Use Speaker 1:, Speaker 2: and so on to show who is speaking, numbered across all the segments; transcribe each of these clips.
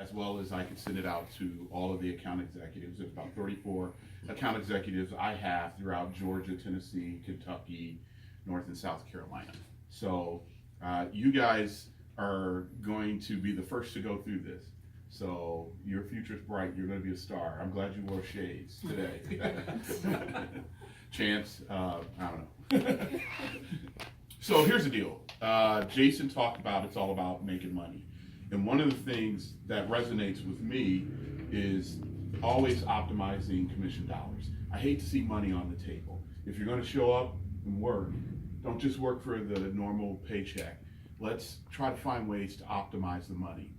Speaker 1: as well as I can send it out to all of the account executives. There's about 34 account executives I have throughout Georgia, Tennessee, Kentucky, North and South Carolina. So you guys are going to be the first to go through this. So your future's bright. You're going to be a star. I'm glad you wore shades today. Chance, I don't know. So here's the deal. Jason talked about it's all about making money. And one of the things that resonates with me is always optimizing commission dollars. I hate to see money on the table. If you're going to show up and work, don't just work for the normal paycheck. Let's try to find ways to optimize the money.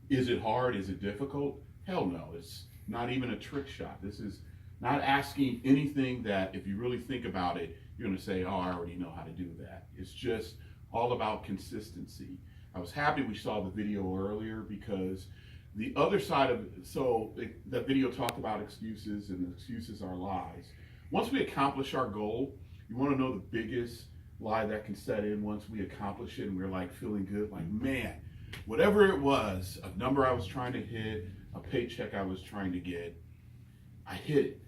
Speaker 1: Is it hard? Is it difficult? Hell no. It's not even a trick shot. This is not asking anything that if you really think about it, you're going to say, oh, I already know how to do that. It's just all about consistency. I was happy we saw the video earlier because the other side of it, so that video talked about excuses, and excuses are lies. Once we accomplish our goal, you want to know the biggest lie that can set in once we accomplish it and we're like feeling good, like, man, whatever it was, a number I was trying to hit, a paycheck I was trying to get, I hit it.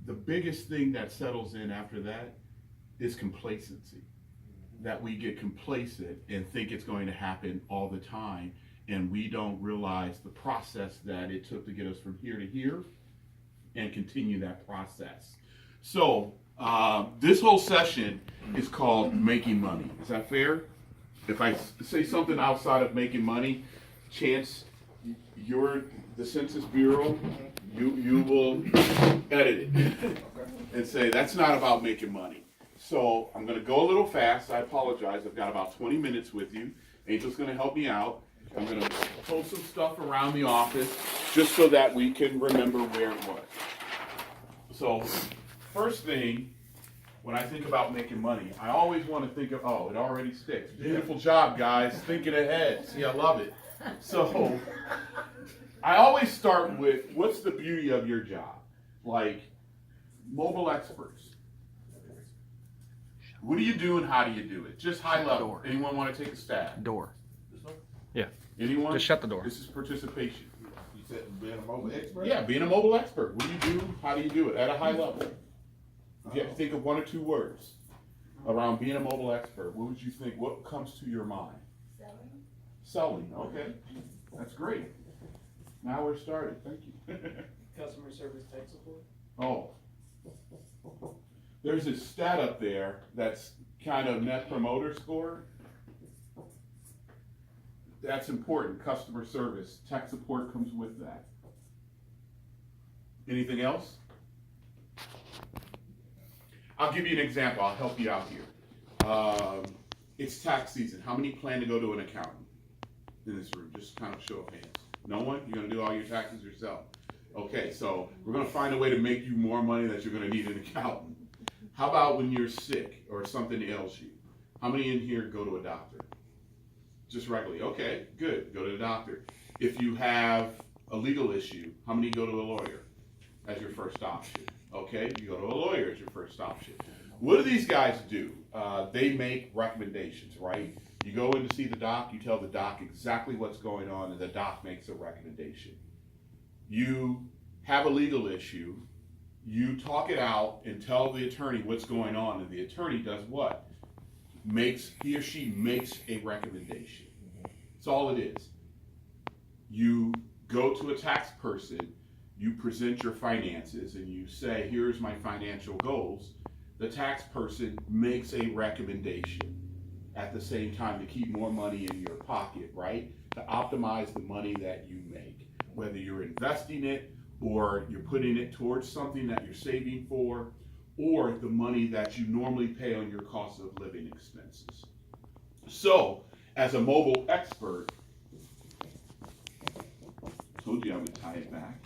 Speaker 1: The biggest thing that settles in after that is complacency. That we get complacent and think it's going to happen all the time, and we don't realize the process that it took to get us from here to here and continue that process. So this whole session is called Making Money. Is that fair? If I say something outside of making money, Chance, you're the Census Bureau, you will edit it and say that's not about making money. So I'm going to go a little fast. I apologize. I've got about 20 minutes with you. Angel's going to help me out. I'm going to pull some stuff around the office just so that we can remember where it was. So first thing, when I think about making money, I always want to think of, oh, it already sticks. Beautiful job, guys. Thinking ahead. See, I love it. So I always start with, what's the beauty of your job? Like, mobile experts. What do you do and how do you do it? Just high level.
Speaker 2: Door.
Speaker 1: Anyone want to take a stab?
Speaker 2: Door. Yeah.
Speaker 1: Anyone?
Speaker 2: Just shut the door.
Speaker 1: This is participation.
Speaker 3: You said being a mobile expert?
Speaker 1: Yeah, being a mobile expert. What do you do? How do you do it at a high level? If you have to think of one or two words around being a mobile expert, what would you think? What comes to your mind? Selling. Okay. That's great. Now we're started. Thank you.
Speaker 4: Customer service tech support.
Speaker 1: Oh. There's a stat up there that's kind of net promoter score. That's important. Customer service. Tech support comes with that. Anything else? I'll give you an example. I'll help you out here. It's tax season. How many plan to go to an accountant in this room? Just kind of show of hands. No one? You're going to do all your taxes yourself. Okay, so we're going to find a way to make you more money that you're going to need an accountant. How about when you're sick or something ails you? How many in here go to a doctor? Just regularly. Okay, good. Go to the doctor. If you have a legal issue, how many go to a lawyer as your first option? Okay, you go to a lawyer as your first option. What do these guys do? They make recommendations, right? You go in to see the doc, you tell the doc exactly what's going on, and the doc makes a recommendation. You have a legal issue, you talk it out and tell the attorney what's going on, and the attorney does what? He or she makes a recommendation. That's all it is. You go to a tax person, you present your finances, and you say, here's my financial goals. The tax person makes a recommendation at the same time to keep more money in your pocket, right? To optimize the money that you make, whether you're investing it or you're putting it towards something that you're saving for, or the money that you normally pay on your cost of living expenses. So, as a mobile expert, told you I would tie it back.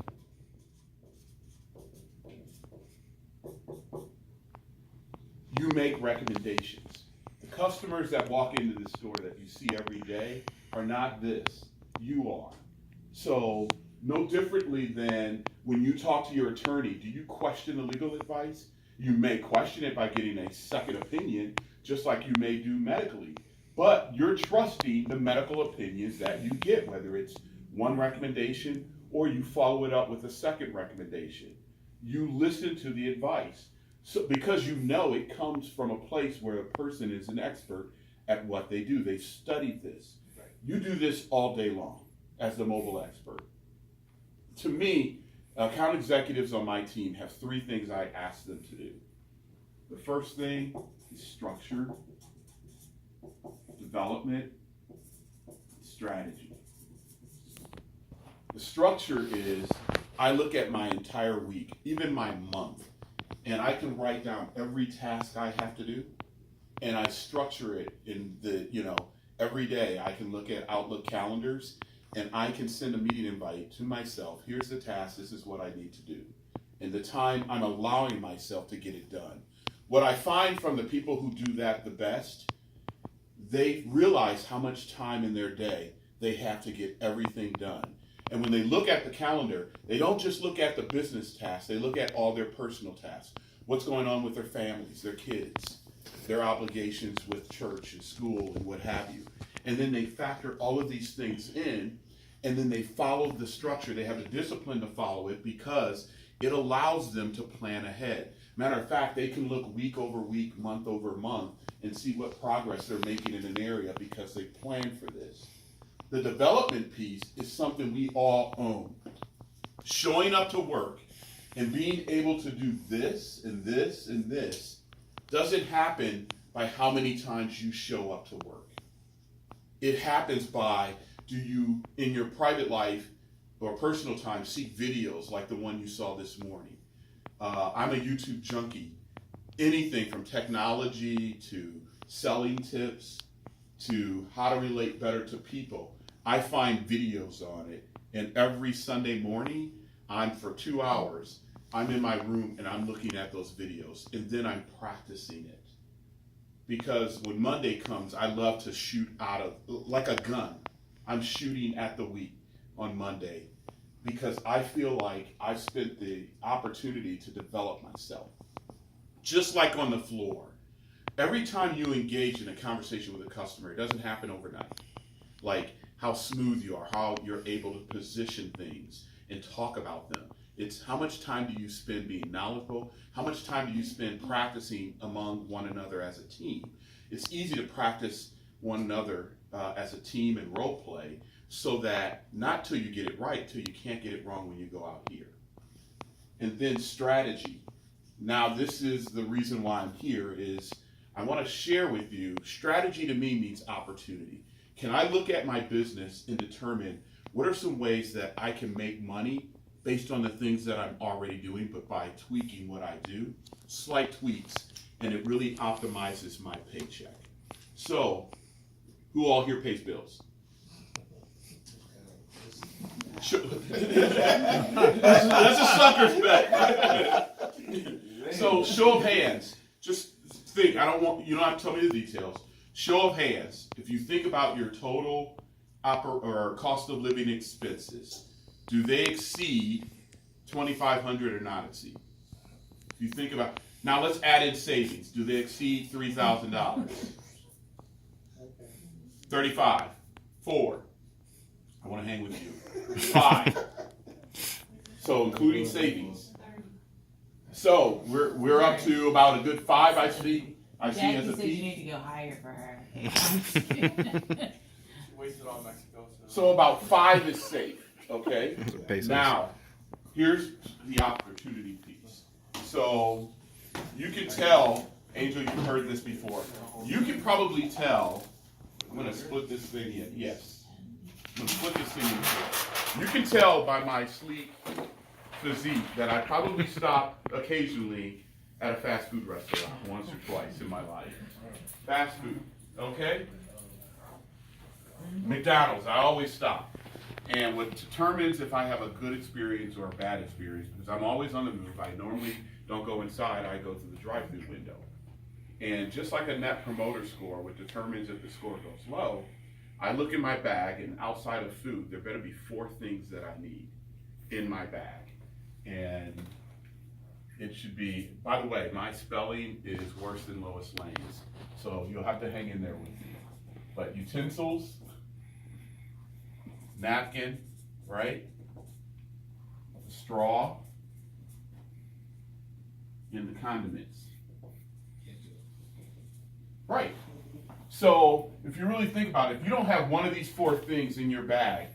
Speaker 1: You make recommendations. The customers that walk into the store that you see every day are not this. You are. So, no differently than when you talk to your attorney, do you question the legal advice? You may question it by getting a second opinion, just like you may do medically. But you're trusting the medical opinions that you get, whether it's one recommendation, or you follow it up with a second recommendation. You listen to the advice. So, because you know it comes from a place where a person is an expert at what they do. They've studied this. You do this all day long as the mobile expert. To me, account executives on my team have three things I ask them to do. The first thing is structure, development, strategy. The structure is, I look at my entire week, even my month, and I can write down every task I have to do, and I structure it in the, every day I can look at Outlook calendars, and I can send a meeting invite to myself. Here's the task, this is what I need to do. And the time I'm allowing myself to get it done. What I find from the people who do that the best, they realize how much time in their day they have to get everything done. And when they look at the calendar, they don't just look at the business tasks, they look at all their personal tasks. What's going on with their families, their kids, their obligations with church and school and what have you. And then they factor all of these things in, and then they follow the structure. They have the discipline to follow it because it allows them to plan ahead. Matter of fact, they can look week over week, month over month, and see what progress they're making in an area because they plan for this. The development piece is something we all own. Showing up to work and being able to do this and this and this doesn't happen by how many times you show up to work. It happens by, do you, in your private life or personal time, see videos like the one you saw this morning? I'm a YouTube junkie. Anything from technology to selling tips to how to relate better to people. I find videos on it, and every Sunday morning, for 2 hours, I'm in my room and I'm looking at those videos, and then I'm practicing it. Because when Monday comes, I love to shoot out of, like a gun. I'm shooting at the week on Monday because I feel like I've spent the opportunity to develop myself. Just like on the floor. Every time you engage in a conversation with a customer, it doesn't happen overnight. Like how smooth you are, how you're able to position things and talk about them. It's how much time do you spend being knowledgeable? How much time do you spend practicing among one another as a team? It's easy to practice one another as a team and role play so that not till you get it right, till you can't get it wrong when you go out here. And then strategy. Now this is the reason why I'm here is I want to share with you, strategy to me means opportunity. Can I look at my business and determine what are some ways that I can make money based on the things that I'm already doing, but by tweaking what I do, slight tweaks, and it really optimizes my paycheck. So, who all here pays bills? That's a sucker's bet. So, show of hands. Just think. You don't have to tell me the details. Show of hands. If you think about your total or cost of living expenses, do they exceed $2,500 or not exceed? If you think about, now let's add in savings. Do they exceed $3,000? 35. 4. I want to hang with you. 5. So including savings. So we're up to about a good 5. I see as a
Speaker 5: said
Speaker 1: peak.
Speaker 5: you need to go higher for her.
Speaker 4: Wasted all Mexico.
Speaker 1: So about 5 is safe. Okay. Now, here's the opportunity piece. So you can tell, Angel, you've heard this before. You can probably tell. I'm going to split this thing in. Yes. I'm going to split this thing in. You can tell by my sleek physique that I probably stop occasionally at a fast food restaurant once or twice in my life. Fast food. Okay? McDonald's. I always stop. And what determines if I have a good experience or a bad experience, because I'm always on the move, I normally don't go inside, I go through the drive-through window. And just like a net promoter score, what determines if the score goes low, I look in my bag, and outside of food, there better be 4 things that I need in my bag. And it should be, by the way, my spelling is worse than Lois Lane's, so you'll have to hang in there with me. But utensils, napkin, right? The straw and the condiments. Right. So if you really think about it, if you don't have one of these four things in your bag,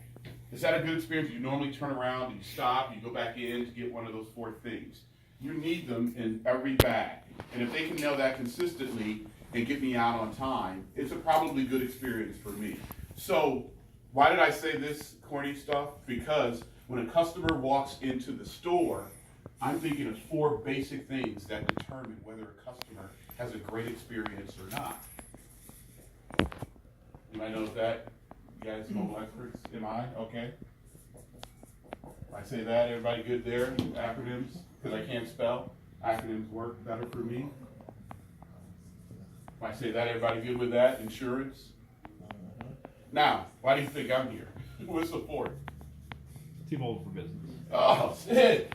Speaker 1: is that a good experience? You normally turn around, you stop, you go back in to get one of those four things. You need them in every bag. And if they can nail that consistently and get me out on time, it's a probably good experience for me. So why did I say this corny stuff? Because when a customer walks into the store, I'm thinking of four basic things that determine whether a customer has a great experience or not. Anybody knows that? You guys mobile experts? Am I? Okay. If I say that, everybody good there? Acronyms? Because I can't spell. Acronyms work better for me. If I say that, everybody good with that? Insurance? Now, why do you think I'm here? What's the fourth?
Speaker 2: T-Mobile for Business.
Speaker 1: Oh, shit.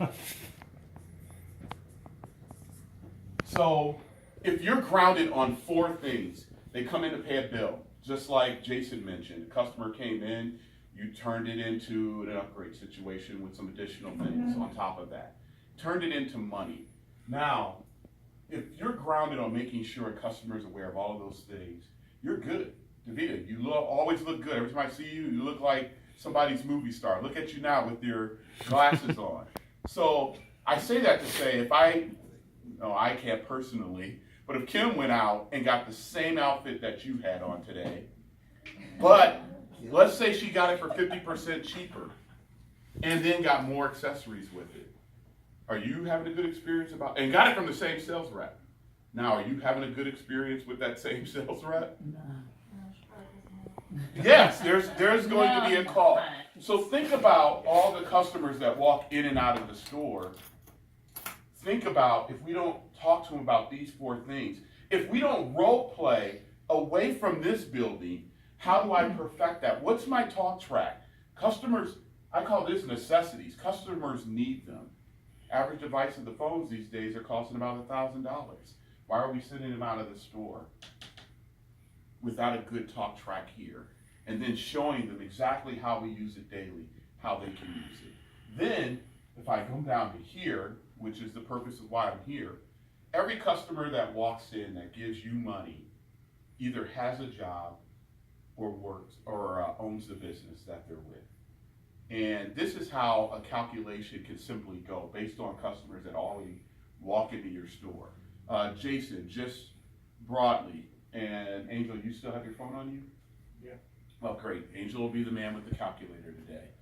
Speaker 1: So, if you're grounded on four things, they come in to pay a bill, just like Jason mentioned. A customer came in, you turned it into an upgrade situation with some additional things on top of that. Turned it into money. Now, if you're grounded on making sure a customer is aware of all of those things, you're good. Davida, you always look good. Every time I see you, you look like somebody's movie star. Look at you now with your glasses on. So I say that to say, I can't personally, but if Kim went out and got the same outfit that you had on today, but let's say she got it for 50% cheaper and then got more accessories with it, are you having a good experience and got it from the same sales rep? Now, are you having a good experience with that same sales rep? Yes, there's going to be a call. So think about all the customers that walk in and out of the store. Think about if we don't talk to them about these four things. If we don't role play away from this building, how do I perfect that? What's my talk track? Customers, I call this necessities. Customers need them. Average device of the phones these days are costing about $1,000. Why are we sending them out of the store without a good talk track here? And then showing them exactly how we use it daily, how they can use it. Then, if I come down to here, which is the purpose of why I'm here, every customer that walks in that gives you money either has a job or works or owns the business that they're with. And this is how a calculation can simply go based on customers that already walk into your store. Jason, just broadly, and Angel, you still have your phone on you?
Speaker 4: Yeah.
Speaker 1: Well, great. Angel will be the man with the calculator today.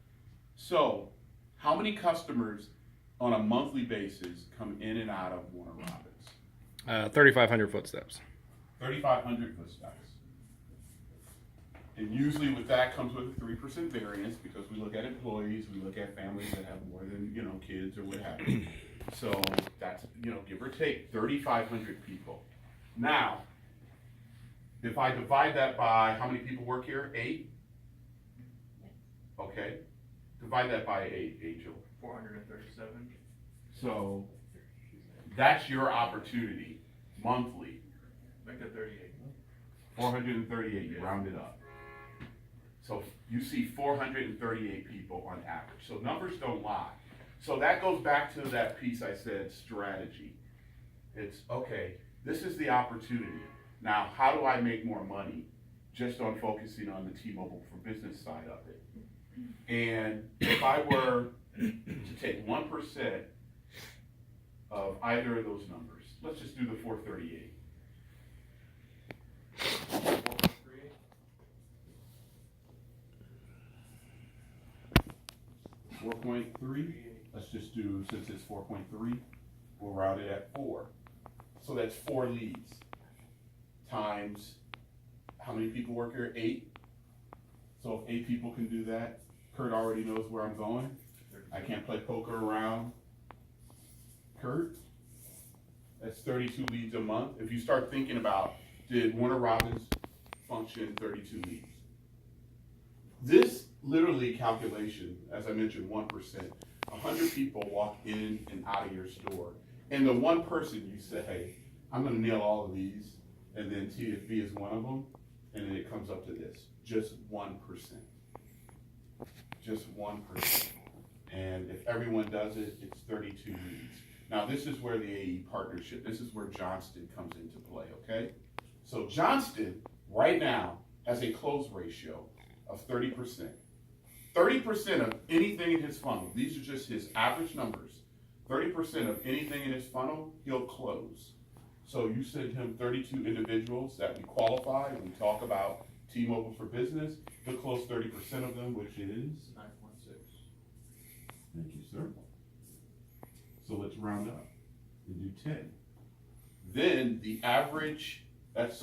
Speaker 1: So, how many customers on a monthly basis come in and out of Warner Robins?
Speaker 5: 3,500 footsteps.
Speaker 1: 3,500 footsteps. And usually with that comes with a 3% variance because we look at employees, we look at families that have more than, kids or what have you. So that's, give or take 3,500 people. Now, if I divide that by how many people work here? 8? Okay. Divide that by 8, Angel.
Speaker 2: 437.
Speaker 1: So that's your opportunity monthly.
Speaker 2: Make that 38.
Speaker 1: 438, you round it up. So you see 438 people on average. So numbers don't lie. So that goes back to that piece I said, strategy. It's, okay, this is the opportunity. Now, how do I make more money just on focusing on the T-Mobile for Business side of it? And if I were to take 1% of either of those numbers, let's just do the 438. 4.3, let's just do, since it's 4.3, we'll round it at 4. So that's 4 leads times, how many people work here? 8. So if 8 people can do that, Kurt already knows where I'm going. I can't play poker around Kurt. That's 32 leads a month. If you start thinking about, did Warner Robins function 32 leads? This literally calculation, as I mentioned, 1%. 100 people walk in and out of your store. And the one person you say, hey, I'm gonna nail all of these, and then TFB is one of them, and then it comes up to this, just 1%. just 1%. And if everyone does it, it's 32 leads. Now, this is where the AE partnership, this is where Johnston comes into play, okay? So Johnston, right now, has a close ratio of 30%. 30% of anything in his funnel, these are just his average numbers. 30% of anything in his funnel, he'll close. So you send him 32 individuals that we qualify, and we talk about T-Mobile for Business, he'll close 30% of them, which is?
Speaker 2: 9.6.
Speaker 1: Thank you, sir. So let's round up and do 10. Then the average, that's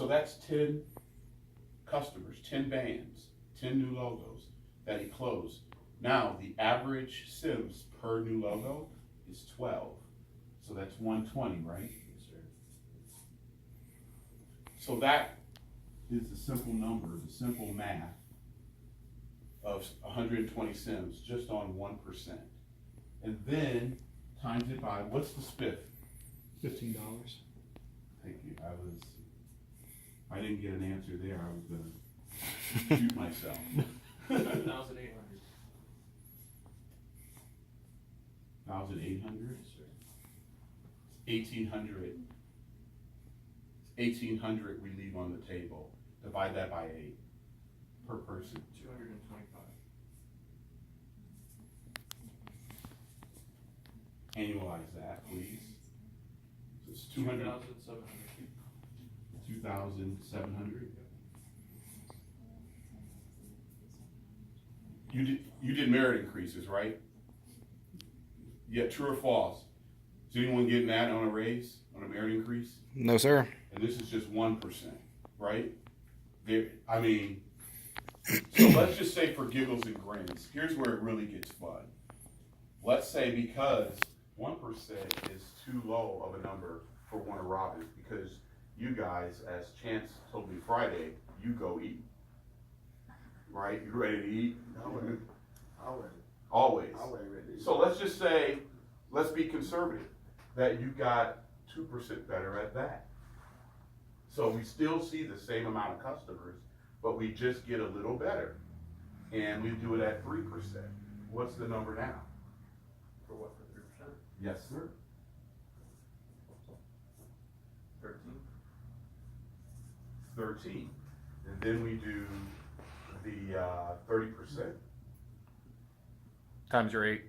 Speaker 1: 10 customers, 10 bands, 10 new logos that he closed. Now, the average SIMs per new logo is 12. So that's 120, right?
Speaker 2: Yes, sir.
Speaker 1: So that is the simple number, the simple math of 120 SIMs just on 1%. And then times it by, what's the spiff?
Speaker 5: $15.
Speaker 1: Thank you. I didn't get an answer there. I was gonna shoot myself.
Speaker 2: 1,800.
Speaker 1: 1,800?
Speaker 2: Yes, sir.
Speaker 1: 1,800. 1,800 we leave on the table. Divide that by 8 per person.
Speaker 2: 225.
Speaker 1: Annualize that, please. So it's 200,
Speaker 2: 2,700.
Speaker 1: 2,700. You did merit increases, right? Yeah, true or false? Is anyone getting that on a raise, on a merit increase?
Speaker 6: No, sir.
Speaker 1: And this is just 1%, right? So let's just say for giggles and grins, here's where it really gets fun. Let's say because 1% is too low of a number for Warner Robins, because you guys, as Chance told me Friday, you go eat. Right? You ready to eat? Always. So let's just say, let's be conservative, that you got 2% better at that. So we still see the same amount of customers, but we just get a little better. And we do it at 3%. What's the number now?
Speaker 2: For what, for 3%?
Speaker 1: Yes, sir.
Speaker 2: 13.
Speaker 1: 13. And then we do the 30%.
Speaker 6: Times your 8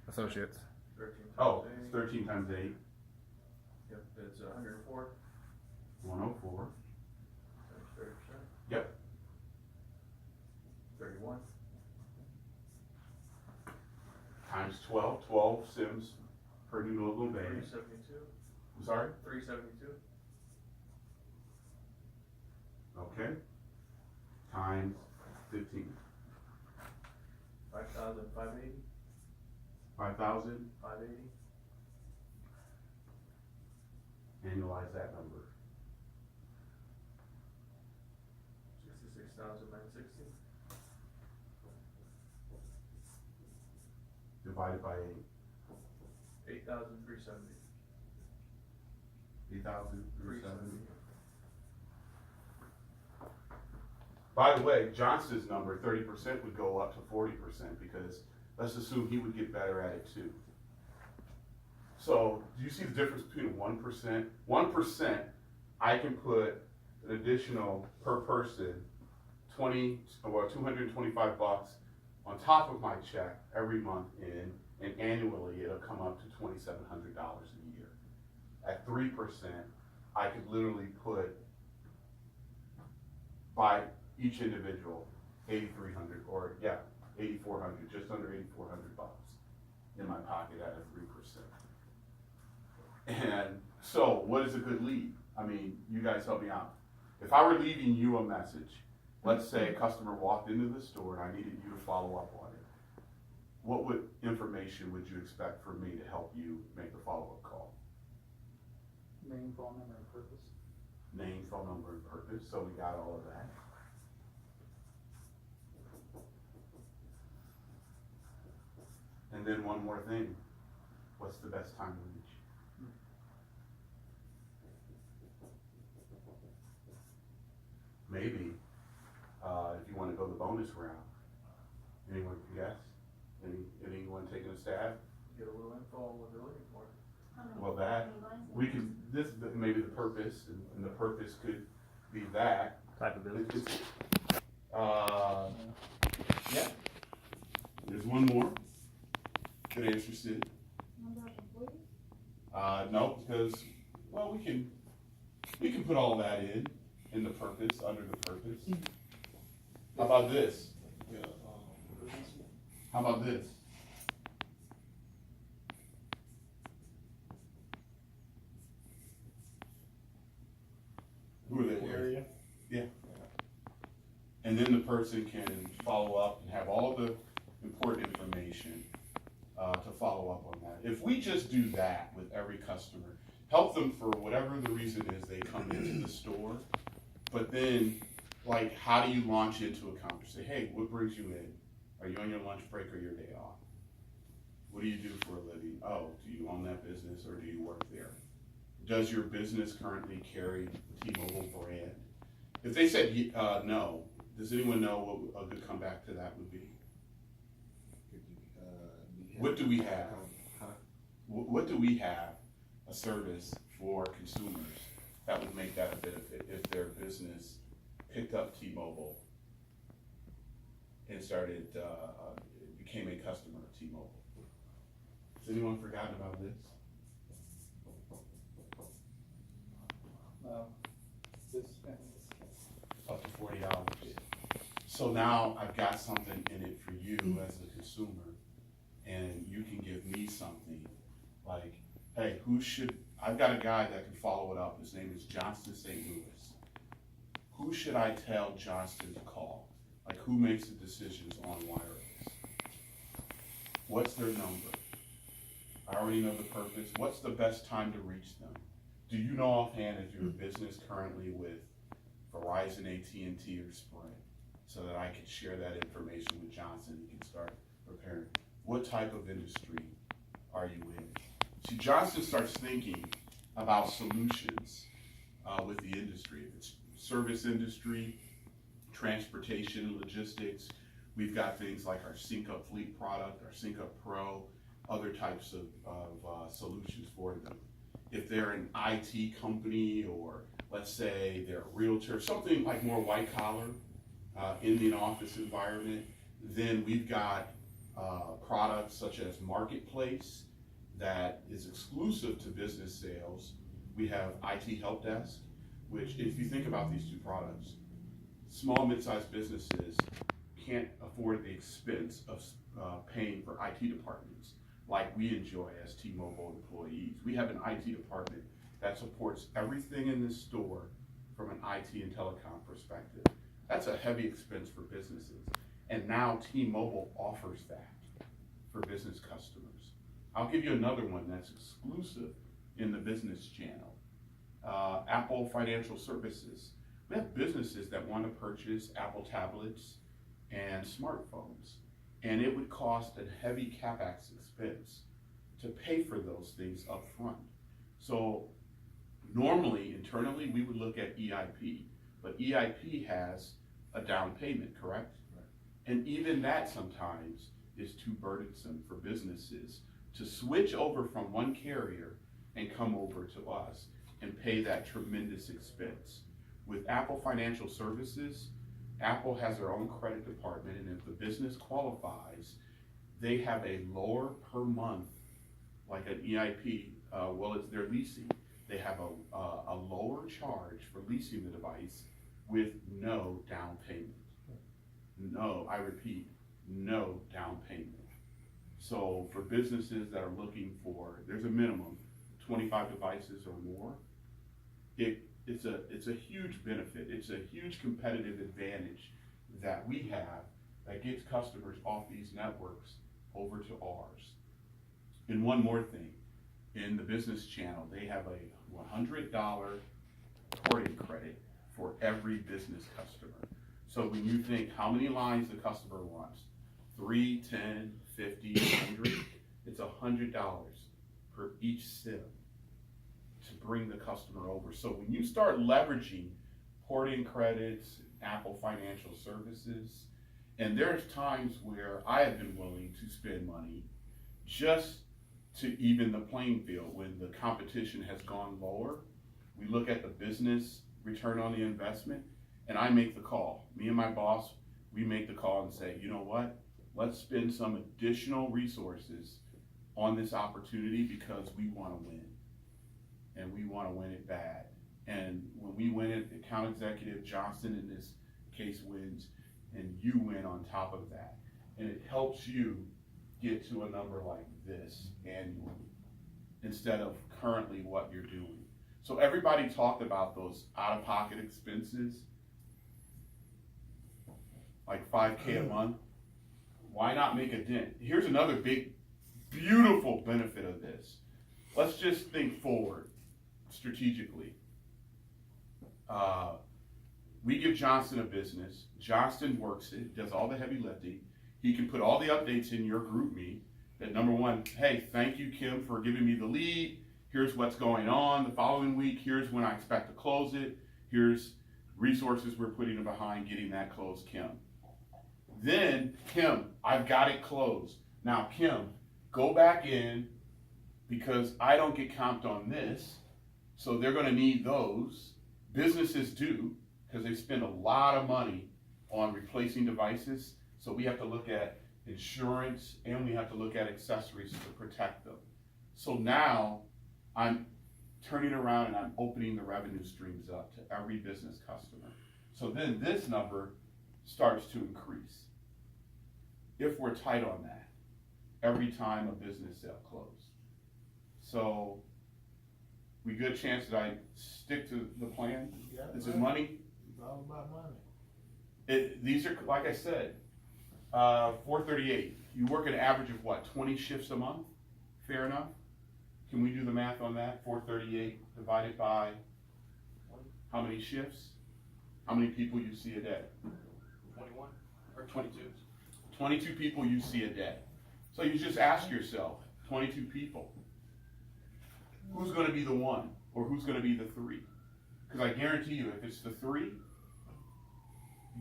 Speaker 6: associates.
Speaker 2: 13 times
Speaker 1: Oh,
Speaker 2: 8.
Speaker 1: it's 13 times 8,
Speaker 2: Yep, it's 104
Speaker 1: 104.
Speaker 2: times 30%.
Speaker 1: Yep.
Speaker 2: 31.
Speaker 1: Times 12, 12 SIMs per new logo band.
Speaker 2: 372.
Speaker 1: I'm sorry?
Speaker 2: 372.
Speaker 1: Okay. Times 15.
Speaker 2: 5,580.
Speaker 1: 5,000.
Speaker 2: 580.
Speaker 1: Annualize that number.
Speaker 2: 66,960.
Speaker 1: Divided by 8.
Speaker 2: 8,370.
Speaker 1: 8,370. By the way, Johnson's number, 30%, would go up to 40% because let's assume he would get better at it too. So do you see the difference between 1%? 1%, I can put an additional per person 225 bucks on top of my check every month in, and annually it'll come up to $2,700 a year. At 3%, I could literally put by each individual 8,300 or 8,400, just under 8,400 bucks in my pocket at a 3%. And so what is a good lead? I mean, you guys help me out. If I were leaving you a message, let's say a customer walked into the store and I needed you to follow up on it, what information would you expect from me to help you make the follow-up call?
Speaker 4: Name, phone number, and purpose.
Speaker 1: Name, phone number, and purpose, so we got all of that. And then one more thing, what's the best time to reach? Maybe, if you wanna go the bonus route, Anyone can guess? Anyone taking a stab?
Speaker 2: Get a little info on what they're looking for.
Speaker 1: Well, that, we can, this, maybe the purpose, and the purpose could be that.
Speaker 6: Type of business.
Speaker 1: It's, yeah. There's one more. Good answer, Sid. No, because, well, we can put all that in the purpose, under the purpose. How about this? How about this? Who are they with?
Speaker 3: Area.
Speaker 1: Yeah. And then the person can follow up and have all the important information to follow up on that. If we just do that with every customer, help them for whatever the reason is they come into the store, but then, like, how do you launch into a conversation? Hey, what brings you in? Are you on your lunch break or your day off? What do you do for a living? Oh, do you own that business or do you work there? Does your business currently carry the T-Mobile brand? If they said no, does anyone know what a good comeback to that would be? What do we have? What do we have a service for consumers that would make that a benefit if their business picked up T-Mobile and started, became a customer of T-Mobile? Has anyone forgotten about this? Up to $40. So now I've got something in it for you as a consumer, and you can give me something like, hey, I've got a guy that can follow it up. His name is Johnston St. Louis. Who should I tell Johnston to call? Like, who makes the decisions on wireless? What's their number? I already know the purpose. What's the best time to reach them? Do you know offhand if you're a business currently with Verizon, AT&T, or Sprint, so that I can share that information with Johnson and can start preparing? What type of industry are you in? See, Johnson starts thinking about solutions with the industry. If it's service industry, transportation, logistics, we've got things like our SyncUp Fleet product, our SyncUp Pro, other types of solutions for them. If they're an IT company, or let's say they're a realtor, something like more white collar, in the office environment, then we've got products such as Marketplace that is exclusive to business sales. We have IT Help Desk, which, if you think about these two products, small, mid-sized businesses can't afford the expense of paying for IT departments like we enjoy as T-Mobile employees. We have an IT department that supports everything in this store from an IT and telecom perspective. That's a heavy expense for businesses. And now T-Mobile offers that for business customers. I'll give you another one that's exclusive in the business channel. Apple Financial Services. We have businesses that want to purchase Apple tablets and smartphones, and it would cost a heavy CapEx expense to pay for those things up front. So normally, internally, we would look at EIP, but EIP has a down payment, correct?
Speaker 3: Right.
Speaker 1: And even that sometimes is too burdensome for businesses to switch over from one carrier and come over to us and pay that tremendous expense. With Apple Financial Services, Apple has their own credit department, and if the business qualifies, they have a lower per month, like an EIP, it's their leasing. They have a lower charge for leasing the device with no down payment. No, I repeat, no down payment. So for businesses that are looking for, there's a minimum, 25 devices or more, it's a huge benefit. It's a huge competitive advantage that we have that gets customers off these networks over to ours. And one more thing, in the business channel, they have a $100 porting credit for every business customer. So when you think how many lines the customer wants, 3, 10, 50, 100, it's $100 per each SIM to bring the customer over. So when you start leveraging porting credits, Apple Financial Services, And there's times where I have been willing to spend money just to even the playing field when the competition has gone lower. We look at the business return on the investment, and I make the call. Me and my boss, we make the call and say, you know what? Let's spend some additional resources on this opportunity because we want to win. And we want to win it bad. And when we win it, the account executive, Johnson in this case, wins, and you win on top of that. And it helps you get to a number like this annually instead of currently what you're doing. So everybody talked about those out-of-pocket expenses, like $5K a month. Why not make a dent? Here's another big, beautiful benefit of this. Let's just think forward strategically. We give Johnson a business. Johnson works it, does all the heavy lifting. He can put all the updates in your group me that number one, hey, thank you, Kim, for giving me the lead. Here's what's going on the following week. Here's when I expect to close it. Here's resources we're putting behind getting that closed, Kim. Then, Kim, I've got it closed. Now, Kim, go back in because I don't get comped on this. So they're going to need those. Businesses do because they spend a lot of money on replacing devices. So we have to look at insurance and we have to look at accessories to protect them. So now I'm turning around and I'm opening the revenue streams up to every business customer. So then this number starts to increase. If we're tight on that, every time a business sale closes. So we good chance that I stick to the plan? Is it money?
Speaker 3: It's all about money.
Speaker 1: These are, like I said, 438. You work an average of what, 20 shifts a month? Fair enough? Can we do the math on that? 438 divided by how many shifts? How many people you see a day?
Speaker 2: 21 or 22.
Speaker 1: 22 people you see a day. So you just ask yourself, 22 people, who's going to be the one or who's going to be the three? Because I guarantee you, if it's the three,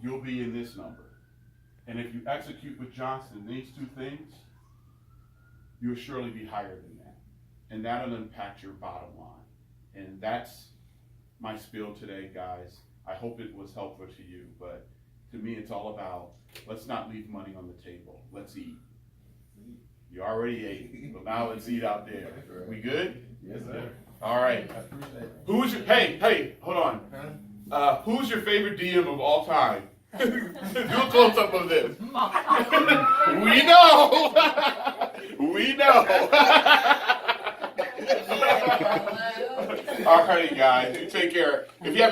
Speaker 1: you'll be in this number. And if you execute with Johnson these two things, you'll surely be higher than that. And that'll impact your bottom line. And that's my spiel today, guys. I hope it was helpful to you, but to me, it's all about, let's not leave money on the table. Let's eat. You already ate, but now let's eat out there. We good?
Speaker 3: Yes, sir.
Speaker 1: All right.
Speaker 3: I appreciate it.
Speaker 1: Who's your, hey, hold on. Who's your favorite DM of all time? Do a close-up of this. We know. We know. All right, guys. Take care. If you have any